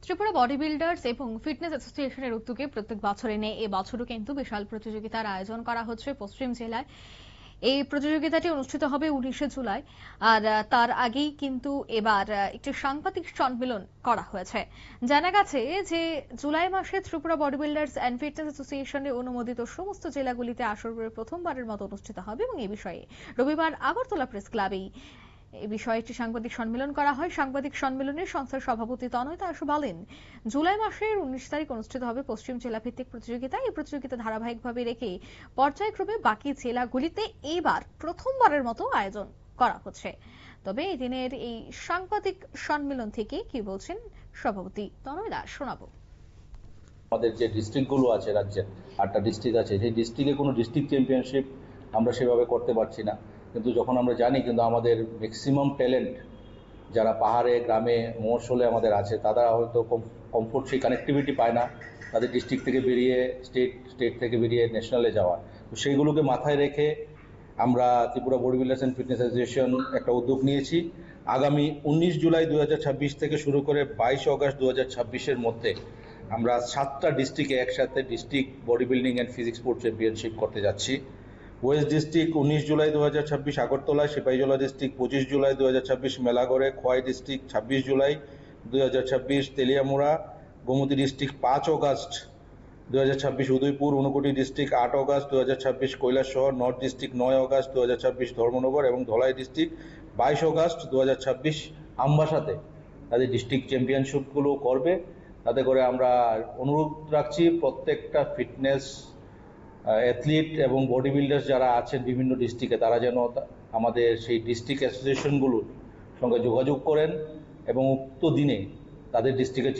Tripura body builders এবং fitness অ্যাসোসিয়েশনের উদ্যোগে প্রত্যেক বছরে নেই এবছরও কিন্তু বিশাল প্রতিযোগিতার আয়োজন করা হচ্ছে পশ্চিম জেলায়। এই প্রতিযোগিতাটি অনুষ্ঠিত হবে 19শে জুলাই। আর তার আগেই কিন্তু এবার একটি সাংবাদিক সম্মেলন করা হয়েছে। জানা গেছে যে জুলাই মাসে Tripura body builders and fitness অ্যাসোসিয়েশনের অনুমোদিত সমস্ত জেলাগুলিতে আসরে প্রথমবারের মতো অনুষ্ঠিত হবে এবং এই বিষয়ে রবিবার আগরতলা প্রেস ক্লাবেই এই বিষয়ে একটি সাংবাদিক সম্মেলন করা হয়। সাংবাদিক সম্মেলনে সংস্থার সভাপতি তনয় দাস বলেন, জুলাই মাসের 19 তারিখ অনুষ্ঠিত হবে পশ্চিম জেলা ভিত্তিক প্রতিযোগিতা। এই প্রতিযোগিতা ধারাবাহিকভাবে রেখে পর্যায়ক্রমে বাকি জেলাগুলিতে এবার প্রথমবারের মতো আয়োজন করা হচ্ছে। তবে এই দিনের এই সাংবাদিক সম্মেলন থেকে কি বলছেন সভাপতি তনয় দাস শোনাবো। আমাদের যে ডিস্ট্রিক্টগুলো আছে, রাজ্যের 8টা ডিস্ট্রিক্ট আছে, সেই ডিস্ট্রিক্টে কোনো ডিস্ট্রিক্ট চ্যাম্পিয়নশিপ আমরা সেভাবে করতে পারছি না। কিন্তু যখন আমরা জানি কিন্তু আমাদের ম্যাক্সিমাম ট্যালেন্ট যারা পাহাড়ে গ্রামে মফস্বলে আমাদের আছে, তারা হয়তো কমফোর্ট সেই কানেক্টিভিটি পায় না তাদের ডিস্ট্রিক্ট থেকে বেরিয়ে স্টেট থেকে বেরিয়ে ন্যাশনালে যাওয়া। তো সেইগুলোকে মাথায় রেখে আমরা Tripura body builders and fitness association একটা উদ্যোগ নিয়েছি। আগামী 19 জুলাই 2026 থেকে শুরু করে 22 অগস্ট 2026-এর মধ্যে আমরা 7টা ডিস্ট্রিক্টে একসাথে district body building and physics sports championship করতে যাচ্ছি। ওয়েস্ট ডিস্ট্রিক্ট 19 জুলাই 2026 আগরতলায়, সিপাহীজলা ডিস্ট্রিক্ট 25 জুলাই 2026 মেলাগড়ে, Khowai district 26 July 2026 Teliamura, Gomati district 5 August 2026 Udaipur, Unakoti district 8 August 2026 Kailashahar, north district 9 August 2026 Dharmanagar এবং ধলাই ডিস্ট্রিক্ট 22 অগস্ট 2026 আমবাসাতে তাদের ডিস্ট্রিক্ট চ্যাম্পিয়নশিপগুলো করবে। তাতে করে আমরা অনুরোধ রাখছি প্রত্যেকটা ফিটনেস অ্যাথলিট এবং বডি বিল্ডার্স যারা আছেন বিভিন্ন ডিস্ট্রিক্টে, তারা যেন আমাদের সেই ডিস্ট্রিক্ট অ্যাসোসিয়েশনগুলোর সঙ্গে যোগাযোগ করেন এবং উক্ত দিনে তাদের ডিস্ট্রিক্ট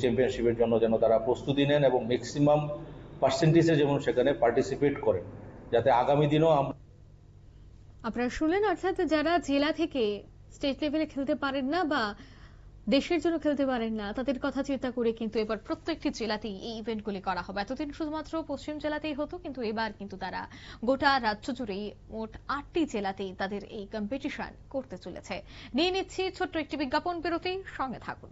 চ্যাম্পিয়নশিপের জন্য যেন তারা প্রস্তুতি নেন এবং ম্যাক্সিমাম পার্সেন্টেজে যেমন সেখানে পার্টিসিপেট করেন, যাতে আগামী দিনেও আমরা। আপনারা শুনলেন, অর্থাৎ যারা জেলা থেকে স্টেট লেভেলে খেলতে পারেন না বা দেশের জন্য খেলতে পারেন না, তাদের কথা চিন্তা করে কিন্তু এবার প্রত্যেকটি জেলাতেই এই ইভেন্টগুলি করা হবে। এতদিন শুধুমাত্র পশ্চিম জেলাতেই হতো, কিন্তু এবার কিন্তু তারা গোটা রাজ্য জুড়েই মোট 8টি জেলাতেই তাদের এই কম্পিটিশন করতে চলেছে। নিয়ে নিচ্ছি ছোট্ট একটি বিজ্ঞাপন বিরতি, সঙ্গে থাকুন।